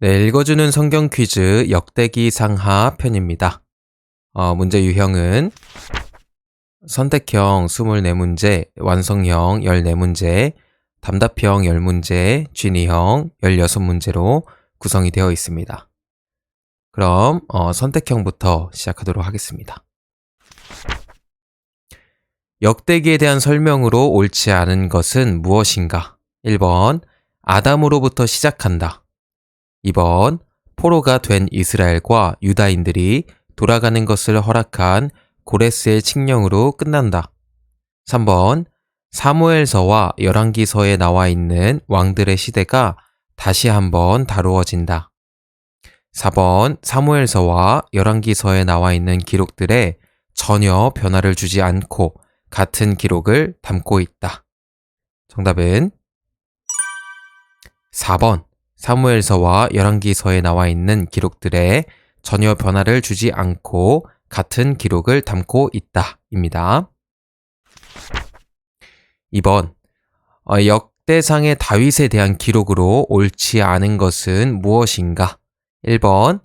네, 읽어주는 성경 퀴즈 역대기 상하 편입니다. 문제 유형은 선택형 24문제, 완성형 14문제, 답답형 10문제, 진의형 16문제로 구성이 되어 있습니다. 그럼 선택형부터 시작하도록 하겠습니다. 역대기에 대한 설명으로 옳지 않은 것은 무엇인가? 1번, 아담으로부터 시작한다. 2번, 포로가 된 이스라엘과 유다인들이 돌아가는 것을 허락한 고레스의 칙령으로 끝난다. 3번, 사무엘서와 열왕기서에 나와 있는 왕들의 시대가 다시 한번 다루어진다. 4번, 사무엘서와 열왕기서에 나와 있는 기록들에 전혀 변화를 주지 않고 같은 기록을 담고 있다. 정답은 4번, 사무엘서와 열왕기서에 나와 있는 기록들에 전혀 변화를 주지 않고 같은 기록을 담고 있다 입니다. 2번, 역대상의 다윗에 대한 기록으로 옳지 않은 것은 무엇인가? 1번,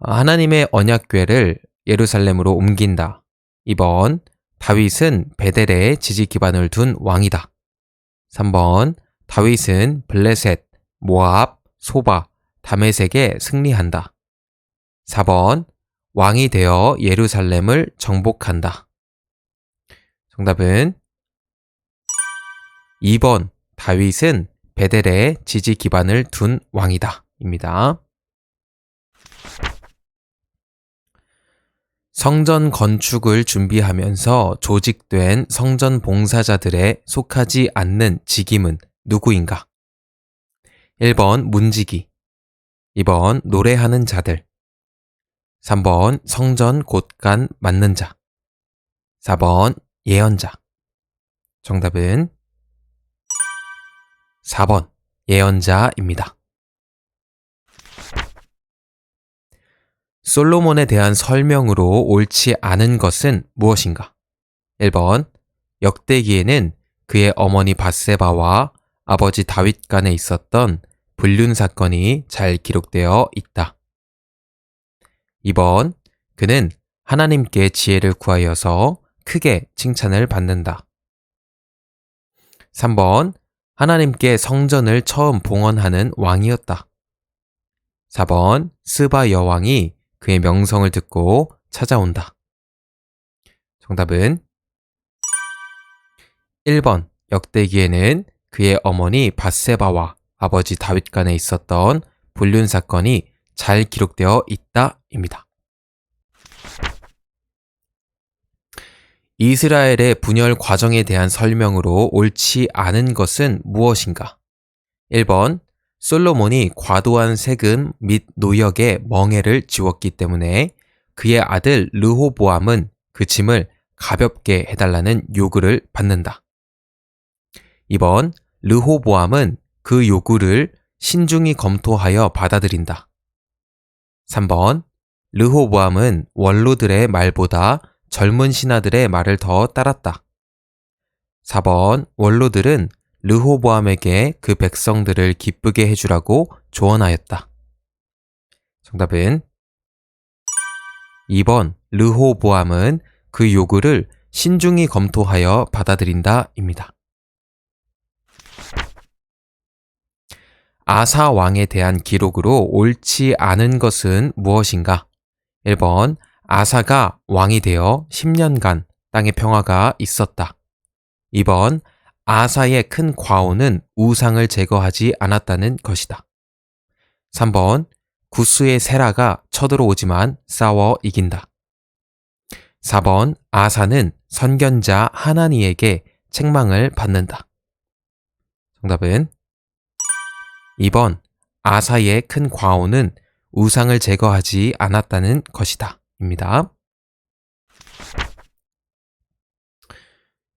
하나님의 언약궤를 예루살렘으로 옮긴다. 2번, 다윗은 베델에 지지 기반을 둔 왕이다. 3번, 다윗은 블레셋, 모압, 소바, 다메섹에 승리한다. 4번, 왕이 되어 예루살렘을 정복한다. 정답은 2번, 다윗은 베델에 지지 기반을 둔 왕이다 입니다. 성전 건축을 준비하면서 조직된 성전 봉사자들에 속하지 않는 직임은 누구인가? 1번 문지기, 2번 노래하는 자들, 3번 성전 곳간 맡는 자, 4번 예언자. 정답은 4번 예언자입니다. 솔로몬에 대한 설명으로 옳지 않은 것은 무엇인가? 1번, 역대기에는 그의 어머니 밧세바와 아버지 다윗 간에 있었던 불륜 사건이 잘 기록되어 있다. 2번, 그는 하나님께 지혜를 구하여서 크게 칭찬을 받는다. 3번, 하나님께 성전을 처음 봉헌하는 왕이었다. 4번, 스바 여왕이 그의 명성을 듣고 찾아온다. 정답은 1번, 역대기에는 그의 어머니 밧세바와 아버지 다윗 간에 있었던 불륜 사건이 잘 기록되어 있다 입니다. 이스라엘의 분열 과정에 대한 설명으로 옳지 않은 것은 무엇인가? 1번, 솔로몬이 과도한 세금 및 노역에 멍해를 지웠기 때문에 그의 아들 르호보암은 그 짐을 가볍게 해달라는 요구를 받는다. 2번, 르호보암은 그 요구를 신중히 검토하여 받아들인다. 3번, 르호보암은 원로들의 말보다 젊은 신하들의 말을 더 따랐다. 4번, 원로들은 르호보암에게 그 백성들을 기쁘게 해주라고 조언하였다. 정답은 2번, 르호보암은 그 요구를 신중히 검토하여 받아들인다 입니다. 아사 왕에 대한 기록으로 옳지 않은 것은 무엇인가? 1번, 아사가 왕이 되어 10년간 땅의 평화가 있었다. 2번, 아사의 큰 과오는 우상을 제거하지 않았다는 것이다. 3번, 구스의 세라가 쳐들어오지만 싸워 이긴다. 4번, 아사는 선견자 하나니에게 책망을 받는다. 정답은 2번, 아사의 큰 과오는 우상을 제거하지 않았다는 것이다 입니다.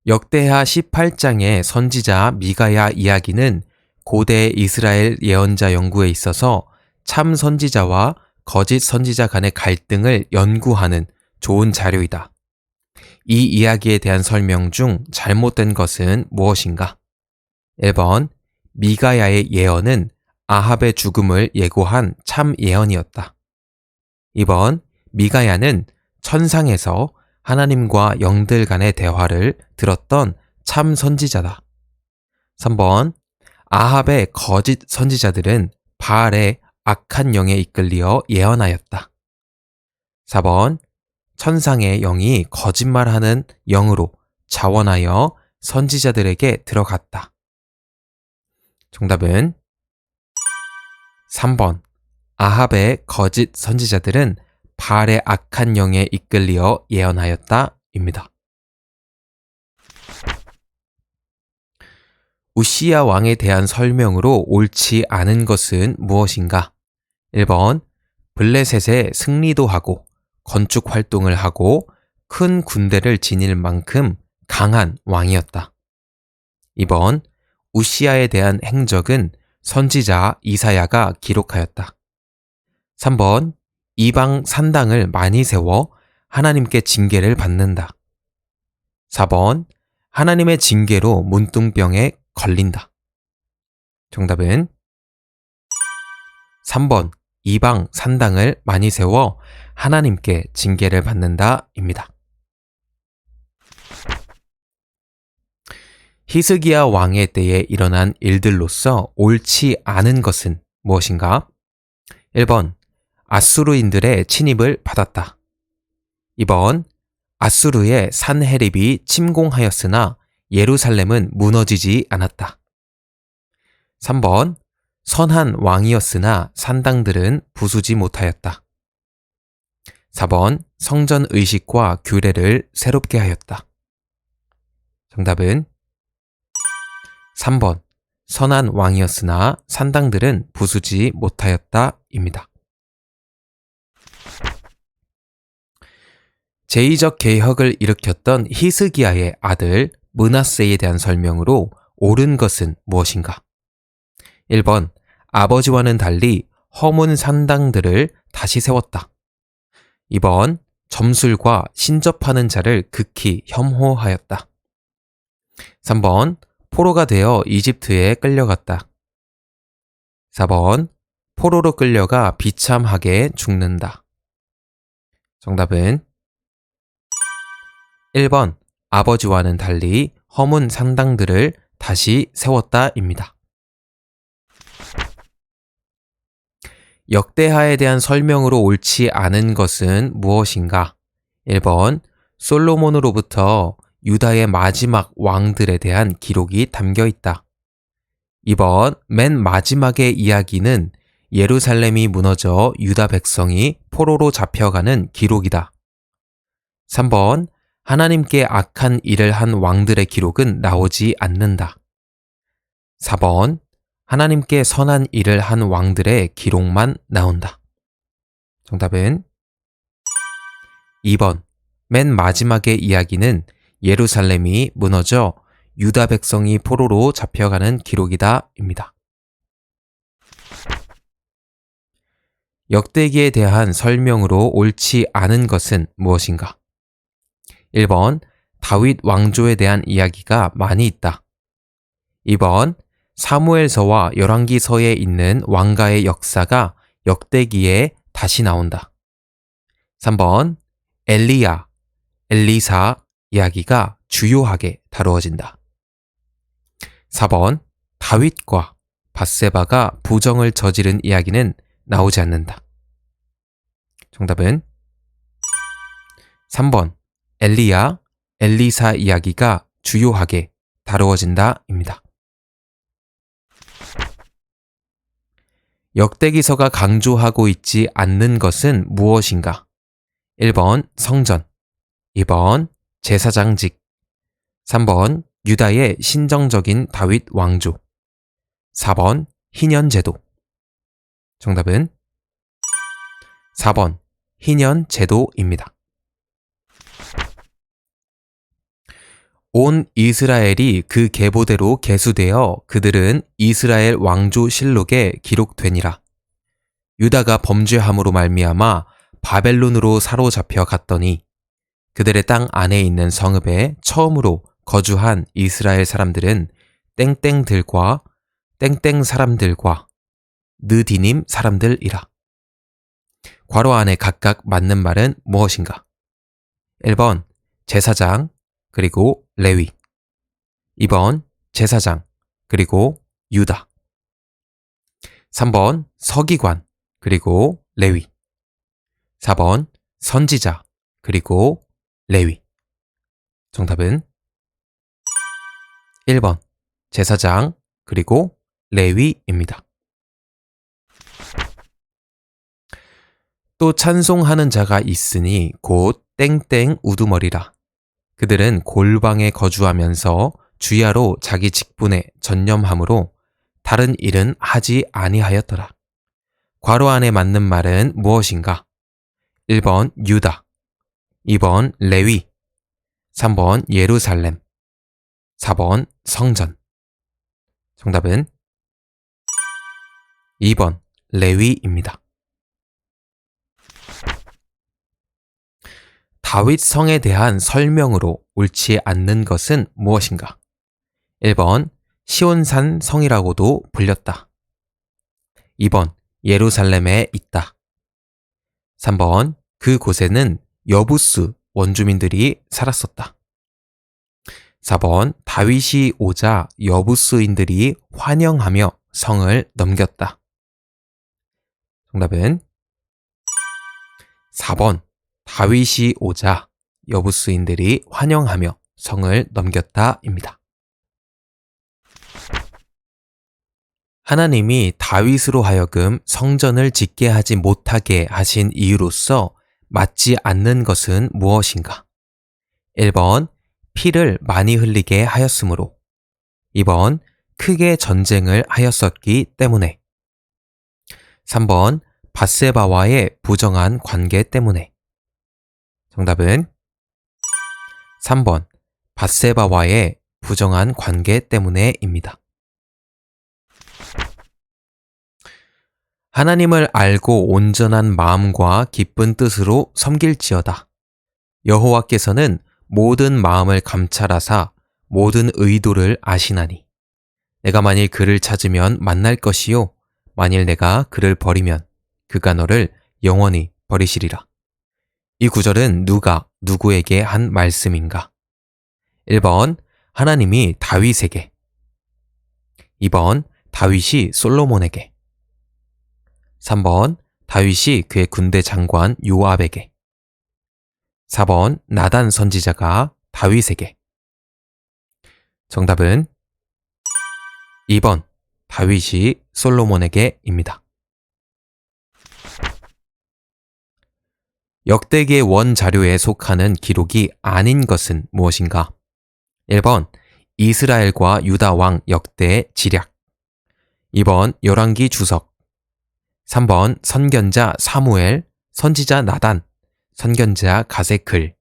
역대하 18장의 선지자 미가야 이야기는 고대 이스라엘 예언자 연구에 있어서 참 선지자와 거짓 선지자 간의 갈등을 연구하는 좋은 자료이다. 이 이야기에 대한 설명 중 잘못된 것은 무엇인가? 1번, 미가야의 예언은 아합의 죽음을 예고한 참 예언이었다. 2번, 미가야는 천상에서 하나님과 영들 간의 대화를 들었던 참 선지자다. 3번, 아합의 거짓 선지자들은 바알의 악한 영에 이끌려 예언하였다. 4번, 천상의 영이 거짓말하는 영으로 자원하여 선지자들에게 들어갔다. 정답은 3번, 아합의 거짓 선지자들은 바알의 악한 영에 이끌려 예언하였다 입니다. 우시야 왕에 대한 설명으로 옳지 않은 것은 무엇인가? 1번, 블레셋에 승리도 하고 건축 활동을 하고 큰 군대를 지닐 만큼 강한 왕이었다. 2번, 우시야에 대한 행적은 선지자 이사야가 기록하였다. 3번, 이방 산당을 많이 세워 하나님께 징계를 받는다. 4번, 하나님의 징계로 문둥병에 걸린다. 정답은 3번, 이방 산당을 많이 세워 하나님께 징계를 받는다 입니다. 히스기야 왕의 때에 일어난 일들로서 옳지 않은 것은 무엇인가? 1번, 아수르인들의 침입을 받았다. 2번, 아수르의 산헤립이 침공하였으나 예루살렘은 무너지지 않았다. 3번, 선한 왕이었으나 산당들은 부수지 못하였다. 4번, 성전 의식과 규례를 새롭게 하였다. 정답은 3번, 선한 왕이었으나 산당들은 부수지 못하였다 입니다. 제의적 개혁을 일으켰던 히스기야의 아들 므낫세에 대한 설명으로 옳은 것은 무엇인가? 1번, 아버지와는 달리 허문 산당들을 다시 세웠다. 2번, 점술과 신접하는 자를 극히 혐오하였다. 3번, 포로가 되어 이집트에 끌려갔다. 4번, 포로로 끌려가 비참하게 죽는다. 정답은 1번, 아버지와는 달리 허문 산당들을 다시 세웠다입니다. 역대하에 대한 설명으로 옳지 않은 것은 무엇인가? 1번, 솔로몬으로부터 유다의 마지막 왕들에 대한 기록이 담겨 있다. 2번, 맨 마지막의 이야기는 예루살렘이 무너져 유다 백성이 포로로 잡혀가는 기록이다. 3번, 하나님께 악한 일을 한 왕들의 기록은 나오지 않는다. 4번, 하나님께 선한 일을 한 왕들의 기록만 나온다. 정답은 2번, 맨 마지막의 이야기는 예루살렘이 무너져 유다 백성이 포로로 잡혀가는 기록이다 입니다. 역대기에 대한 설명으로 옳지 않은 것은 무엇인가? 1번, 다윗 왕조에 대한 이야기가 많이 있다. 2번, 사무엘서와 열왕기서에 있는 왕가의 역사가 역대기에 다시 나온다. 3번, 엘리야, 엘리사 이야기가 주요하게 다루어진다. 4번, 다윗과 밧세바가 부정을 저지른 이야기는 나오지 않는다. 정답은 3번, 엘리야, 엘리사 이야기가 주요하게 다루어진다 입니다. 역대기서가 강조하고 있지 않는 것은 무엇인가? 1번, 성전. 2번, 제사장직. 3번, 유다의 신정적인 다윗 왕조. 4번, 희년제도. 정답은 4번, 희년제도입니다. 온 이스라엘이 그 계보대로 계수되어 그들은 이스라엘 왕조실록에 기록되니라. 유다가 범죄함으로 말미암아 바벨론으로 사로잡혀 갔더니 그들의 땅 안에 있는 성읍에 처음으로 거주한 이스라엘 사람들은 땡땡들과 땡땡 사람들과 느디님 사람들이라. 괄호 안에 각각 맞는 말은 무엇인가? 1번 제사장 그리고 레위, 2번 제사장 그리고 유다, 3번 서기관 그리고 레위, 4번 선지자 그리고 레위. 정답은 1번 제사장 그리고 레위입니다. 또 찬송하는 자가 있으니 곧 땡땡 우두머리라. 그들은 골방에 거주하면서 주야로 자기 직분에 전념함으로 다른 일은 하지 아니하였더라. 괄호 안에 맞는 말은 무엇인가? 1번 유다, 2번 레위, 3번 예루살렘, 4번 성전. 정답은 2번 레위입니다. 다윗 성에 대한 설명으로 옳지 않는 것은 무엇인가? 1번 시온산 성이라고도 불렸다. 2번 예루살렘에 있다. 3번 그곳에는 여부스 원주민들이 살았었다. 4번 다윗이 오자 여부스인들이 환영하며 성을 넘겼다. 정답은 4번 다윗이 오자 여부스인들이 환영하며 성을 넘겼다입니다. 하나님이 다윗으로 하여금 성전을 짓게 하지 못하게 하신 이유로서 맞지 않는 것은 무엇인가? 1번 피를 많이 흘리게 하였으므로, 2번 크게 전쟁을 하였었기 때문에, 3번 밧세바와의 부정한 관계 때문에. 정답은 3번 밧세바와의 부정한 관계 때문에입니다. 하나님을 알고 온전한 마음과 기쁜 뜻으로 섬길지어다. 여호와께서는 모든 마음을 감찰하사 모든 의도를 아시나니 내가 만일 그를 찾으면 만날 것이요 만일 내가 그를 버리면 그가 너를 영원히 버리시리라. 이 구절은 누가 누구에게 한 말씀인가? 1번 하나님이 다윗에게, 2번 다윗이 솔로몬에게, 3번 다윗이 그의 군대 장관 요압에게, 4번 나단 선지자가 다윗에게. 정답은 2번 다윗이 솔로몬에게입니다. 역대기의 원자료에 속하는 기록이 아닌 것은 무엇인가? 1번 이스라엘과 유다 왕 역대 지략, 2번 열왕기 주석, 3번 선견자 사무엘, 선지자 나단, 선견자 갓의 글,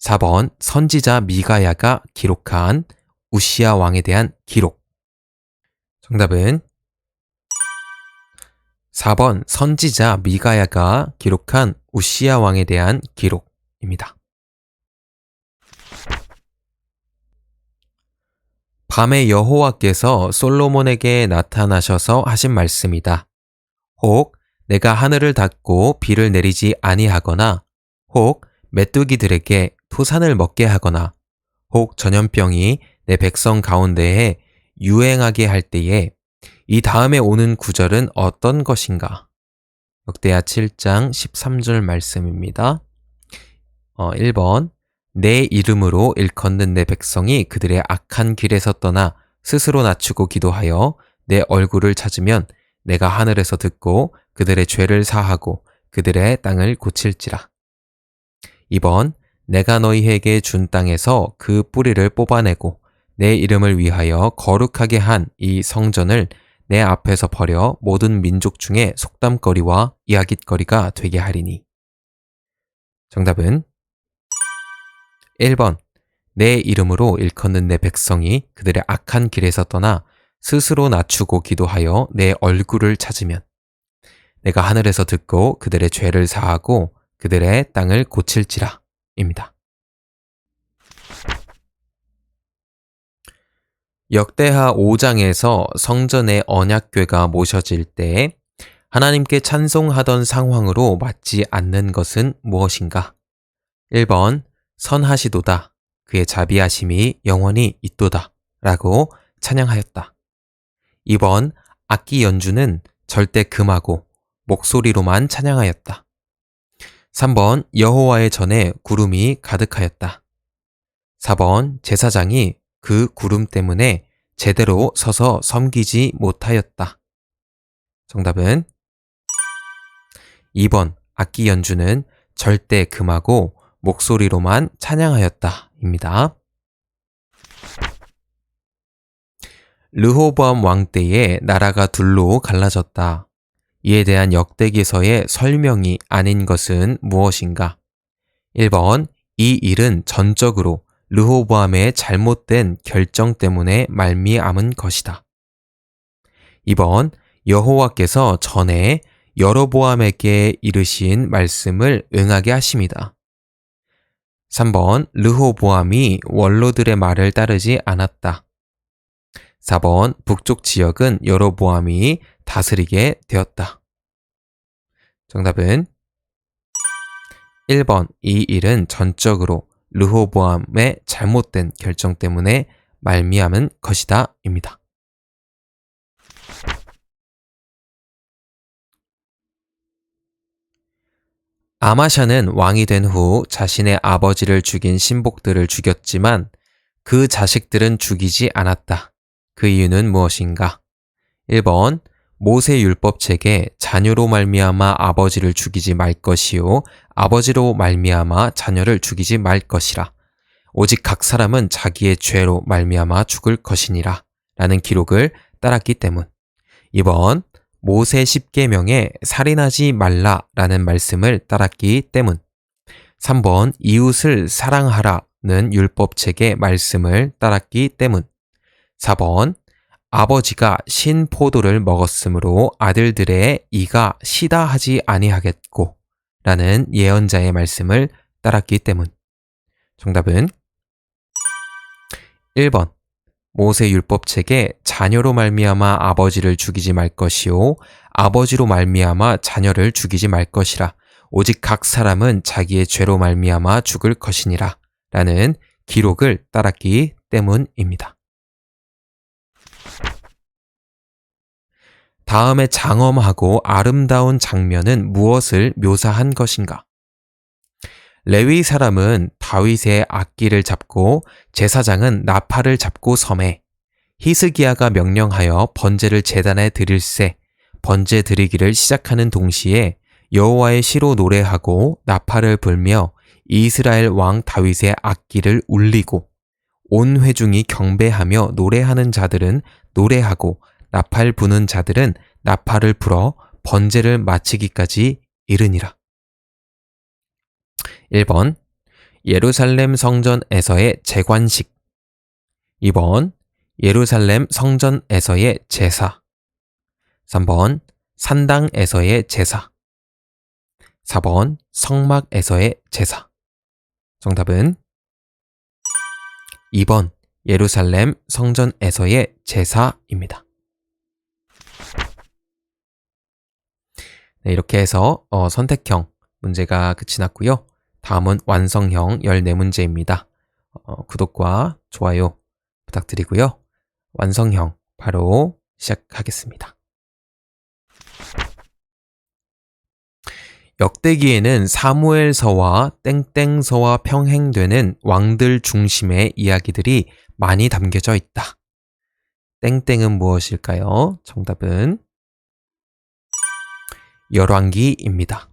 4번 선지자 미가야가 기록한 우시야 왕에 대한 기록. 정답은 4번 선지자 미가야가 기록한 우시야 왕에 대한 기록입니다. 밤에 여호와께서 솔로몬에게 나타나셔서 하신 말씀이다. 혹 내가 하늘을 닫고 비를 내리지 아니하거나, 혹 메뚜기들에게 토산을 먹게 하거나, 혹 전염병이 내 백성 가운데에 유행하게 할 때에 이 다음에 오는 구절은 어떤 것인가? 역대하 7장 13절 말씀입니다. 1번 내 이름으로 일컫는 내 백성이 그들의 악한 길에서 떠나 스스로 낮추고 기도하여 내 얼굴을 찾으면 내가 하늘에서 듣고 그들의 죄를 사하고 그들의 땅을 고칠지라. 2번 내가 너희에게 준 땅에서 그 뿌리를 뽑아내고 내 이름을 위하여 거룩하게 한 이 성전을 내 앞에서 버려 모든 민족 중에 속담거리와 이야깃거리가 되게 하리니. 정답은 1번 내 이름으로 일컫는 내 백성이 그들의 악한 길에서 떠나 스스로 낮추고 기도하여 내 얼굴을 찾으면 내가 하늘에서 듣고 그들의 죄를 사하고 그들의 땅을 고칠지라 입니다. 역대하 5장에서 성전의 언약궤가 모셔질 때 하나님께 찬송하던 상황으로 맞지 않는 것은 무엇인가? 1번 선하시도다. 그의 자비하심이 영원히 있도다. 라고 찬양하였다. 2번 악기 연주는 절대 금하고 목소리로만 찬양하였다. 3번 여호와의 전에 구름이 가득하였다. 4번 제사장이 그 구름 때문에 제대로 서서 섬기지 못하였다. 정답은 2번 악기 연주는 절대 금하고 목소리로만 찬양하였다 입니다. 르호보암 왕 때에 나라가 둘로 갈라졌다. 이에 대한 역대기서의 설명이 아닌 것은 무엇인가? 1번 이 일은 전적으로 르호보암의 잘못된 결정 때문에 말미암은 것이다. 2번 여호와께서 전에 여로보암에게 이르신 말씀을 응하게 하심이다. 3번 르호보암이 원로들의 말을 따르지 않았다. 4번 북쪽 지역은 여로보암이 다스리게 되었다. 정답은 1번 이 일은 전적으로 르호보암의 잘못된 결정 때문에 말미암은 것이다 입니다. 아마샤는 왕이 된 후 자신의 아버지를 죽인 신복들을 죽였지만 그 자식들은 죽이지 않았다. 그 이유는 무엇인가? 1번 모세 율법책에 자녀로 말미암아 아버지를 죽이지 말 것이요 아버지로 말미암아 자녀를 죽이지 말 것이라. 오직 각 사람은 자기의 죄로 말미암아 죽을 것이니라 라는 기록을 따랐기 때문. 2번 모세 10계명에 살인하지 말라라는 말씀을 따랐기 때문. 3번 이웃을 사랑하라는 율법책의 말씀을 따랐기 때문. 4번 아버지가 신 포도를 먹었으므로 아들들의 이가 시다 하지 아니하겠고 라는 예언자의 말씀을 따랐기 때문. 정답은 1번 모세 율법책에 자녀로 말미암아 아버지를 죽이지 말 것이요 아버지로 말미암아 자녀를 죽이지 말 것이라. 오직 각 사람은 자기의 죄로 말미암아 죽을 것이니라 라는 기록을 따랐기 때문입니다. 다음에 장엄하고 아름다운 장면은 무엇을 묘사한 것인가? 레위 사람은 다윗의 악기를 잡고 제사장은 나팔을 잡고 섬에 히스기야가 명령하여 번제를 제단에 드릴새 번제 드리기를 시작하는 동시에 여호와의 시로 노래하고 나팔을 불며 이스라엘 왕 다윗의 악기를 울리고 온 회중이 경배하며 노래하는 자들은 노래하고 나팔 부는 자들은 나팔을 불어 번제를 마치기까지 이르니라. 1번 예루살렘 성전에서의 제관식. 2번 예루살렘 성전에서의 제사. 3번 산당에서의 제사. 4번 성막에서의 제사. 정답은 2번 예루살렘 성전에서의 제사입니다. 네, 이렇게 해서 선택형 문제가 끝이 났고요. 다음은 완성형 14문제입니다. 구독과 좋아요 부탁드리고요. 완성형 바로 시작하겠습니다. 역대기에는 사무엘서와 땡땡서와 평행되는 왕들 중심의 이야기들이 많이 담겨져 있다. 땡땡은 무엇일까요? 정답은 열왕기입니다.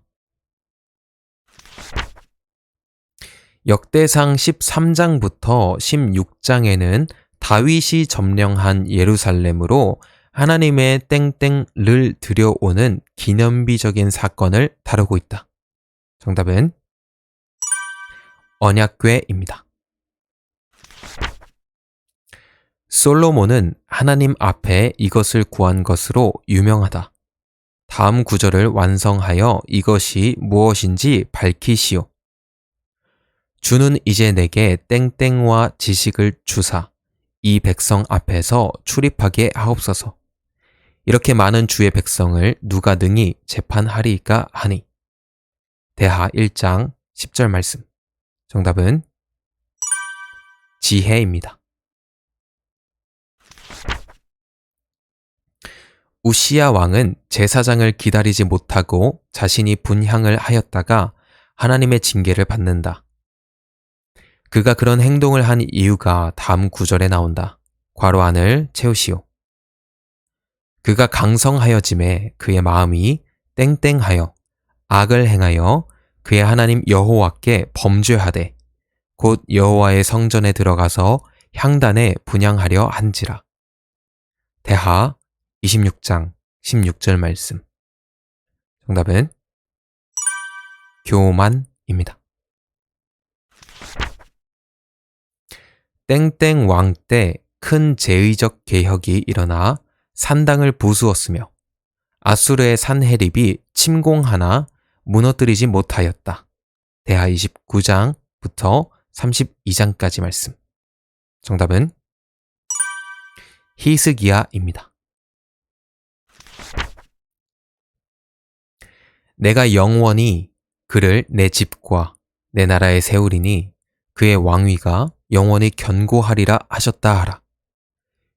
역대상 13장부터 16장에는 다윗이 점령한 예루살렘으로 하나님의 땡땡을 들여오는 기념비적인 사건을 다루고 있다. 정답은 언약궤입니다. 솔로몬은 하나님 앞에 이것을 구한 것으로 유명하다. 다음 구절을 완성하여 이것이 무엇인지 밝히시오. 주는 이제 내게 땡땡과 지식을 주사 이 백성 앞에서 출입하게 하옵소서. 이렇게 많은 주의 백성을 누가 능히 재판하리이까 하니. 대하 1장 10절 말씀. 정답은 지혜입니다. 우시야 왕은 제사장을 기다리지 못하고 자신이 분향을 하였다가 하나님의 징계를 받는다. 그가 그런 행동을 한 이유가 다음 구절에 나온다. 괄호 안을 채우시오. 그가 강성하여짐에 그의 마음이 땡땡하여 악을 행하여 그의 하나님 여호와께 범죄하되 곧 여호와의 성전에 들어가서 향단에 분향하려 한지라. 대하 26장 16절 말씀. 정답은 교만입니다. 땡땡 왕 때 큰 제의적 개혁이 일어나 산당을 부수었으며 아수르의 산헤립이 침공하나 무너뜨리지 못하였다. 대하 29장부터 32장까지 말씀. 정답은 히스기야입니다. 내가 영원히 그를 내 집과 내 나라에 세우리니 그의 왕위가 영원히 견고하리라 하셨다 하라.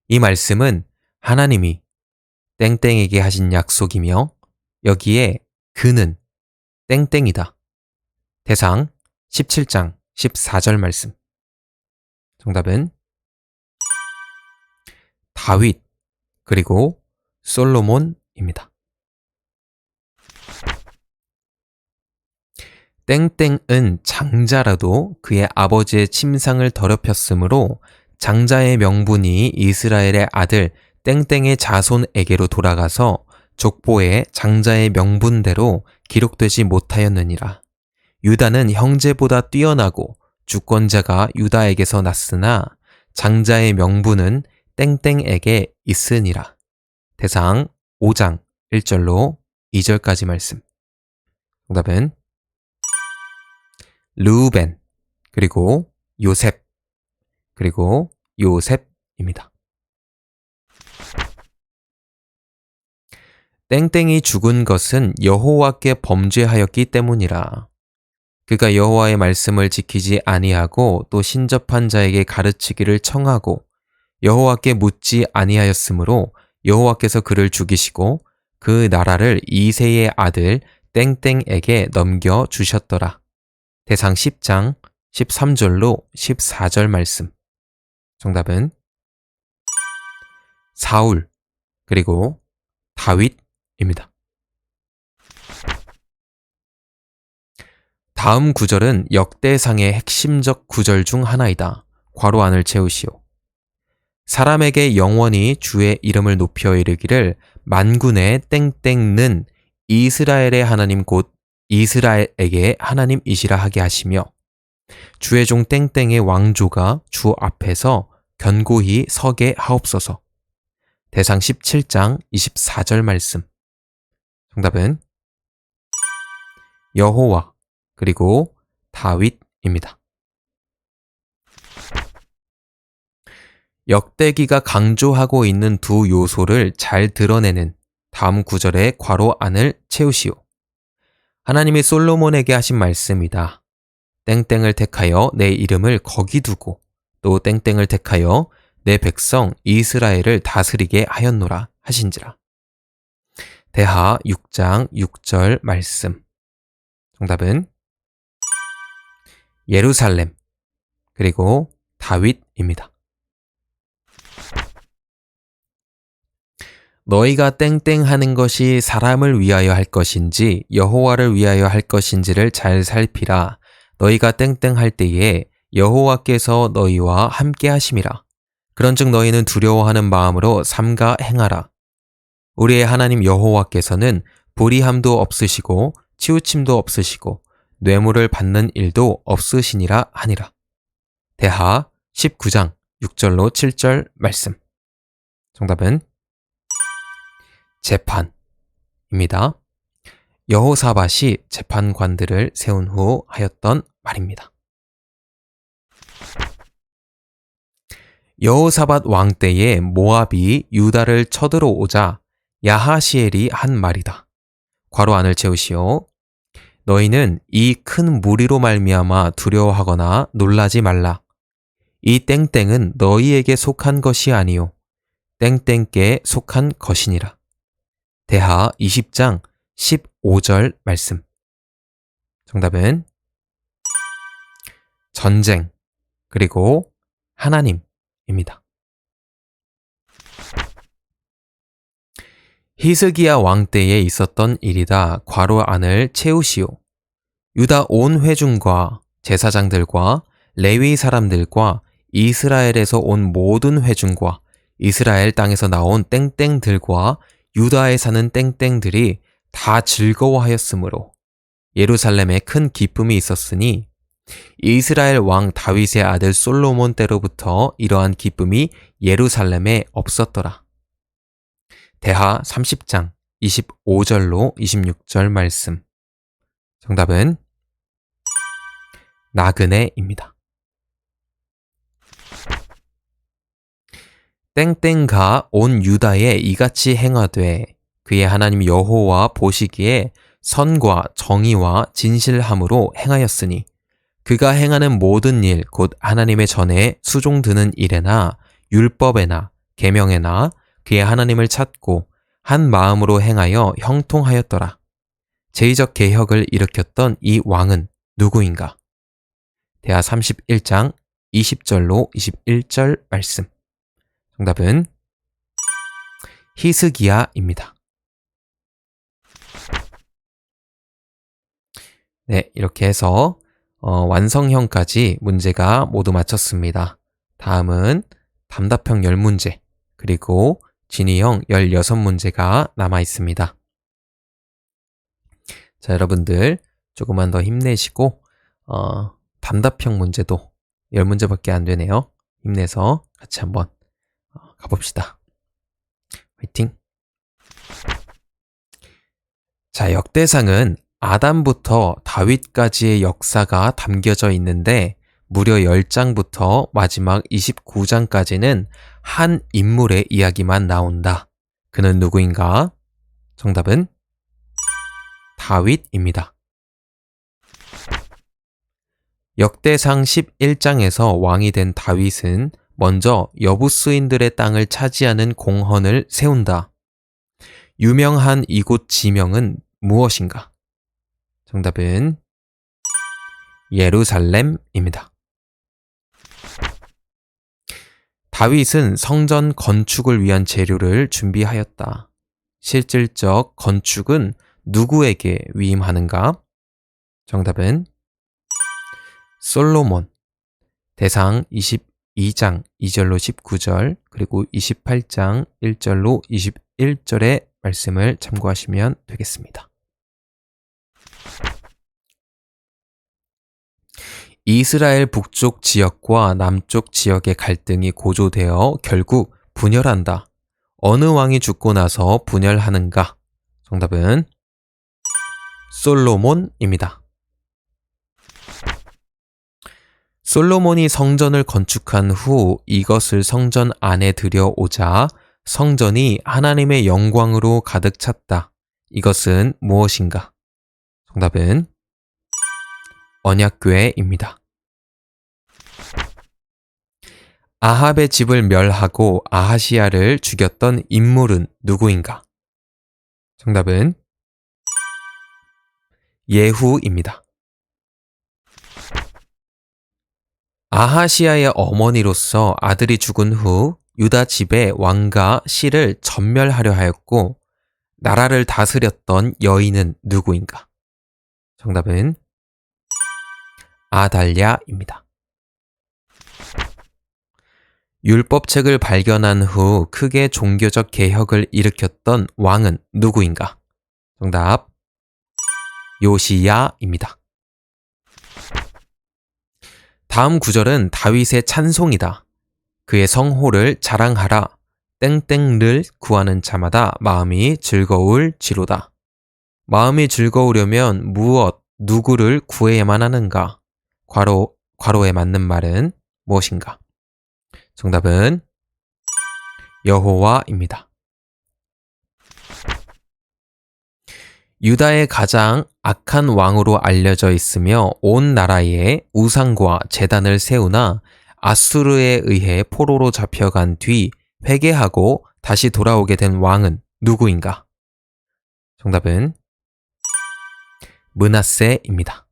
이 말씀은 하나님이 땡땡에게 하신 약속이며 여기에 그는 땡땡이다. 대상 17장 14절 말씀. 정답은 다윗 그리고 솔로몬입니다. 땡땡은 장자라도 그의 아버지의 침상을 더럽혔으므로 장자의 명분이 이스라엘의 아들 땡땡의 자손에게로 돌아가서 족보에 장자의 명분대로 기록되지 못하였느니라. 유다는 형제보다 뛰어나고 주권자가 유다에게서 났으나 장자의 명분은 땡땡에게 있으니라. 대상 5장 1절로 2절까지 말씀. 정답은 르우벤 그리고 요셉 그리고 요셉입니다. 땡땡이 죽은 것은 여호와께 범죄하였기 때문이라. 그가 여호와의 말씀을 지키지 아니하고 또 신접한 자에게 가르치기를 청하고 여호와께 묻지 아니하였으므로 여호와께서 그를 죽이시고 그 나라를 이새의 아들 땡땡에게 넘겨 주셨더라. 대상 10장 13절로 14절 말씀. 정답은 사울 그리고 다윗입니다. 다음 구절은 역대상의 핵심적 구절 중 하나이다. 괄호 안을 채우시오. 사람에게 영원히 주의 이름을 높여 이르기를 만군의 땡땡는 이스라엘의 하나님 곧 이스라엘에게 하나님이시라 하게 하시며 주의 종 땡땡의 왕조가 주 앞에서 견고히 서게 하옵소서. 대상 17장 24절 말씀. 정답은 여호와 그리고 다윗입니다. 역대기가 강조하고 있는 두 요소를 잘 드러내는 다음 구절의 괄호 안을 채우시오. 하나님이 솔로몬에게 하신 말씀이다. 땡땡을 택하여 내 이름을 거기 두고 또 땡땡을 택하여 내 백성 이스라엘을 다스리게 하였노라 하신지라. 대하 6장 6절 말씀. 정답은 예루살렘 그리고 다윗입니다. 너희가 땡땡하는 것이 사람을 위하여 할 것인지 여호와를 위하여 할 것인지를 잘 살피라. 너희가 땡땡할 때에 여호와께서 너희와 함께 하심이라. 그런즉 너희는 두려워하는 마음으로 삼가 행하라. 우리의 하나님 여호와께서는 불의함도 없으시고 치우침도 없으시고 뇌물을 받는 일도 없으시니라 하니라. 대하 19장 6절로 7절 말씀. 정답은 재판입니다. 여호사밧이 재판관들을 세운 후 하였던 말입니다. 여호사밧 왕 때에 모압이 유다를 쳐들어오자 야하시엘이 한 말이다. 괄호 안을 채우시오. 너희는 이 큰 무리로 말미암아 두려워하거나 놀라지 말라. 이 땡땡은 너희에게 속한 것이 아니요 땡땡께 속한 것이니라. 대하 20장 15절 말씀. 정답은 전쟁 그리고 하나님입니다. 히스기야 왕 때에 있었던 일이다. 괄호 안을 채우시오. 유다 온 회중과 제사장들과 레위 사람들과 이스라엘에서 온 모든 회중과 이스라엘 땅에서 나온 땡땡들과 유다에 사는 땡땡들이 다 즐거워하였으므로 예루살렘에 큰 기쁨이 있었으니 이스라엘 왕 다윗의 아들 솔로몬 때로부터 이러한 기쁨이 예루살렘에 없었더라. 대하 30장 25절로 26절 말씀. 정답은 나그네입니다. 땡땡가 온 유다에 이같이 행하되 그의 하나님 여호와 보시기에 선과 정의와 진실함으로 행하였으니 그가 행하는 모든 일 곧 하나님의 전에 수종드는 일에나 율법에나 계명에나 그의 하나님을 찾고 한 마음으로 행하여 형통하였더라. 제의적 개혁을 일으켰던 이 왕은 누구인가? 대하 31장 20절로 21절 말씀. 정답은 히스기야입니다. 네, 이렇게 해서 완성형까지 문제가 모두 마쳤습니다. 다음은 답답형 10문제 그리고 진위형 16문제가 남아 있습니다. 자, 여러분들 조금만 더 힘내시고 답답형 문제도 10문제밖에 안 되네요. 힘내서 같이 한번 가봅시다. 화이팅! 자, 역대상은 아담부터 다윗까지의 역사가 담겨져 있는데 무려 10장부터 마지막 29장까지는 한 인물의 이야기만 나온다. 그는 누구인가? 정답은 다윗입니다. 역대상 11장에서 왕이 된 다윗은 먼저 여부스인들의 땅을 차지하는 공헌을 세운다. 유명한 이곳 지명은 무엇인가? 정답은 예루살렘입니다. 다윗은 성전 건축을 위한 재료를 준비하였다. 실질적 건축은 누구에게 위임하는가? 정답은 솔로몬. 대상 22장 2절로 19절 그리고 28장 1절로 21절의 말씀을 참고하시면 되겠습니다. 이스라엘 북쪽 지역과 남쪽 지역의 갈등이 고조되어 결국 분열한다. 어느 왕이 죽고 나서 분열하는가? 정답은 솔로몬입니다. 솔로몬이 성전을 건축한 후 이것을 성전 안에 들여오자 성전이 하나님의 영광으로 가득 찼다. 이것은 무엇인가? 정답은 언약궤입니다. 아합의 집을 멸하고 아하시야를 죽였던 인물은 누구인가? 정답은 예후입니다. 아하시야의 어머니로서 아들이 죽은 후 유다 집의 왕가 실을 전멸하려 하였고 나라를 다스렸던 여인은 누구인가? 정답은 아달랴입니다. 율법책을 발견한 후 크게 종교적 개혁을 일으켰던 왕은 누구인가? 정답 요시야입니다. 다음 구절은 다윗의 찬송이다. 그의 성호를 자랑하라. 땡땡를 구하는 자마다 마음이 즐거울지로다. 마음이 즐거우려면 무엇, 누구를 구해야만 하는가? 괄호에 맞는 말은 무엇인가? 정답은 여호와입니다. 유다의 가장 악한 왕으로 알려져 있으며 온 나라에 우상과 제단을 세우나 아수르에 의해 포로로 잡혀간 뒤 회개하고 다시 돌아오게 된 왕은 누구인가? 정답은 므낫세입니다.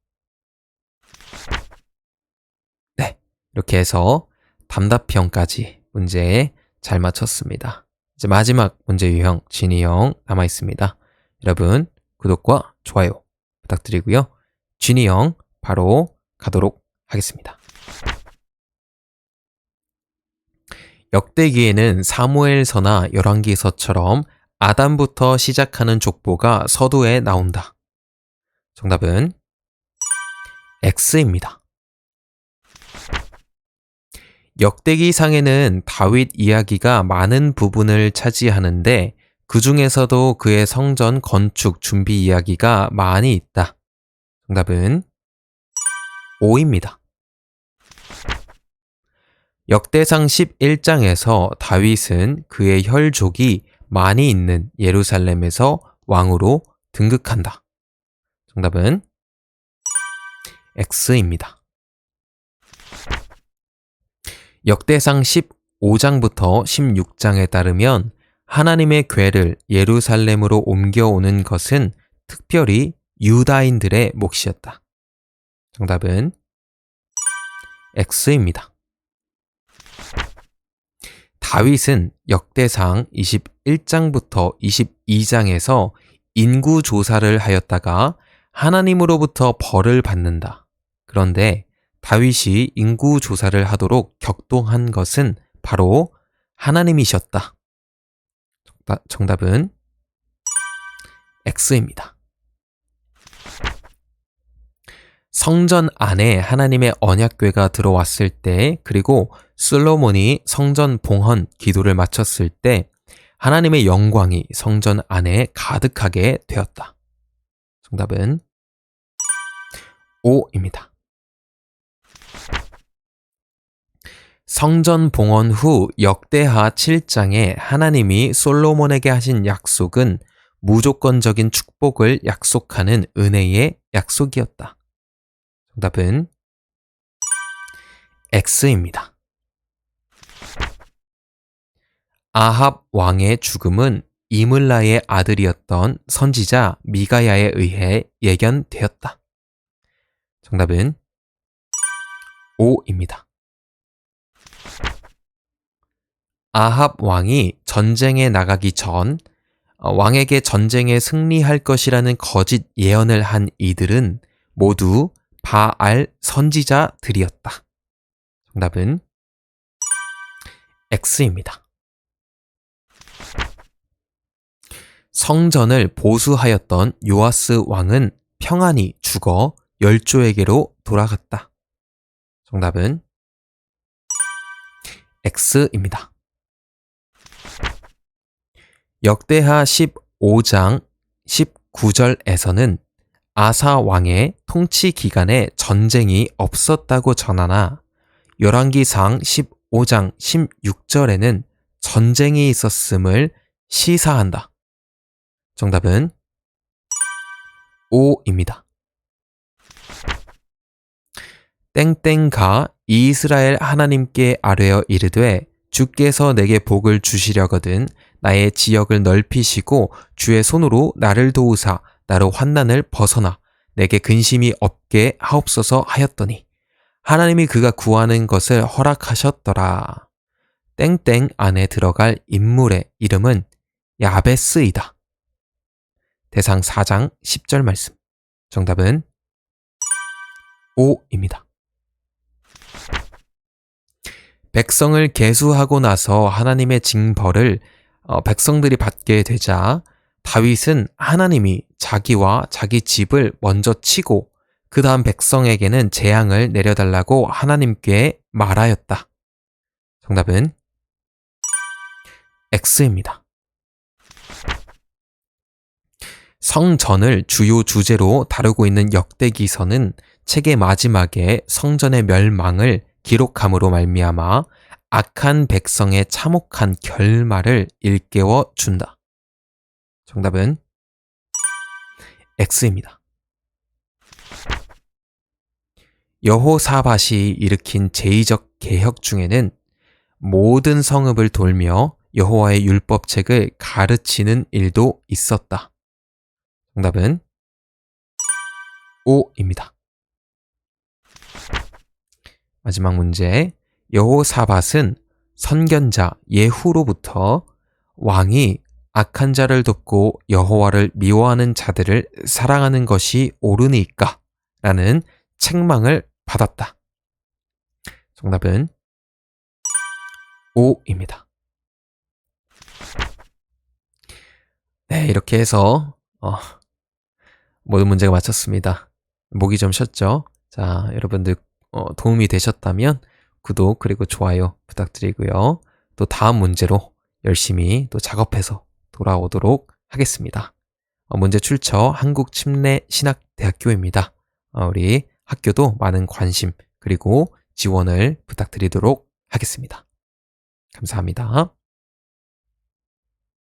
네, 이렇게 해서 답답형까지 문제 잘 맞췄습니다. 이제 마지막 문제 유형 진이 형 남아 있습니다. 여러분 구독과 좋아요 부탁드리고요. 진이 형 바로 가도록 하겠습니다. 역대기에는 사무엘서나 열왕기서처럼 아담부터 시작하는 족보가 서두에 나온다. 정답은 X입니다. 역대기상에는 다윗 이야기가 많은 부분을 차지하는데 그 중에서도 그의 성전 건축 준비 이야기가 많이 있다. 정답은 O입니다. 역대상 11장에서 다윗은 그의 혈족이 많이 있는 예루살렘에서 왕으로 등극한다. 정답은 X입니다. 역대상 15장부터 16장에 따르면 하나님의 궤를 예루살렘으로 옮겨오는 것은 특별히 유다인들의 몫이었다. 정답은 X입니다. 다윗은 역대상 21장부터 22장에서 인구 조사를 하였다가 하나님으로부터 벌을 받는다. 그런데 다윗이 인구 조사를 하도록 격동한 것은 바로 하나님이셨다. 정답은 X입니다. 성전 안에 하나님의 언약궤가 들어왔을 때, 그리고 솔로몬이 성전 봉헌 기도를 마쳤을 때 하나님의 영광이 성전 안에 가득하게 되었다. 정답은 O입니다. 성전 봉헌 후 역대하 7장에 하나님이 솔로몬에게 하신 약속은 무조건적인 축복을 약속하는 은혜의 약속이었다. 정답은 X입니다. 아합 왕의 죽음은 이물라의 아들이었던 선지자 미가야에 의해 예견되었다. 정답은 O입니다. 아합 왕이 전쟁에 나가기 전 왕에게 전쟁에 승리할 것이라는 거짓 예언을 한 이들은 모두 바알 선지자들이었다. 정답은 X입니다. 성전을 보수하였던 요아스 왕은 평안히 죽어 열조에게로 돌아갔다. 정답은 X입니다. 역대하 15장 19절에서는 아사 왕의 통치 기간에 전쟁이 없었다고 전하나 열왕기상 15장 16절에는 전쟁이 있었음을 시사한다. 정답은 O입니다. 땡땡가 이스라엘 하나님께 아뢰어 이르되 주께서 내게 복을 주시려거든 나의 지역을 넓히시고 주의 손으로 나를 도우사 나로 환난을 벗어나 내게 근심이 없게 하옵소서 하였더니 하나님이 그가 구하는 것을 허락하셨더라. 땡땡 안에 들어갈 인물의 이름은 야베스이다. 대상 4장 10절 말씀. 정답은 O입니다. 백성을 계수하고 나서 하나님의 징벌을 백성들이 받게 되자 다윗은 하나님이 자기와 자기 집을 먼저 치고 그 다음 백성에게는 재앙을 내려달라고 하나님께 말하였다. 정답은 X입니다. 성전을 주요 주제로 다루고 있는 역대기서는 책의 마지막에 성전의 멸망을 기록함으로 말미암아 악한 백성의 참혹한 결말을 일깨워 준다. 정답은 X입니다. 여호사밧이 일으킨 제의적 개혁 중에는 모든 성읍을 돌며 여호와의 율법책을 가르치는 일도 있었다. 정답은 O입니다. 마지막 문제. 여호사밧은 선견자 예후로부터 왕이 악한 자를 돕고 여호와를 미워하는 자들을 사랑하는 것이 옳으니까 라는 책망을 받았다. 정답은 O입니다. 네, 이렇게 해서 모든 문제가 맞췄습니다. 목이 좀 쉬었죠? 자, 여러분들 도움이 되셨다면 구독 그리고 좋아요 부탁드리고요. 또 다음 문제로 열심히 또 작업해서 돌아오도록 하겠습니다. 문제 출처 한국침례신학대학교입니다. 우리 학교도 많은 관심 그리고 지원을 부탁드리도록 하겠습니다. 감사합니다.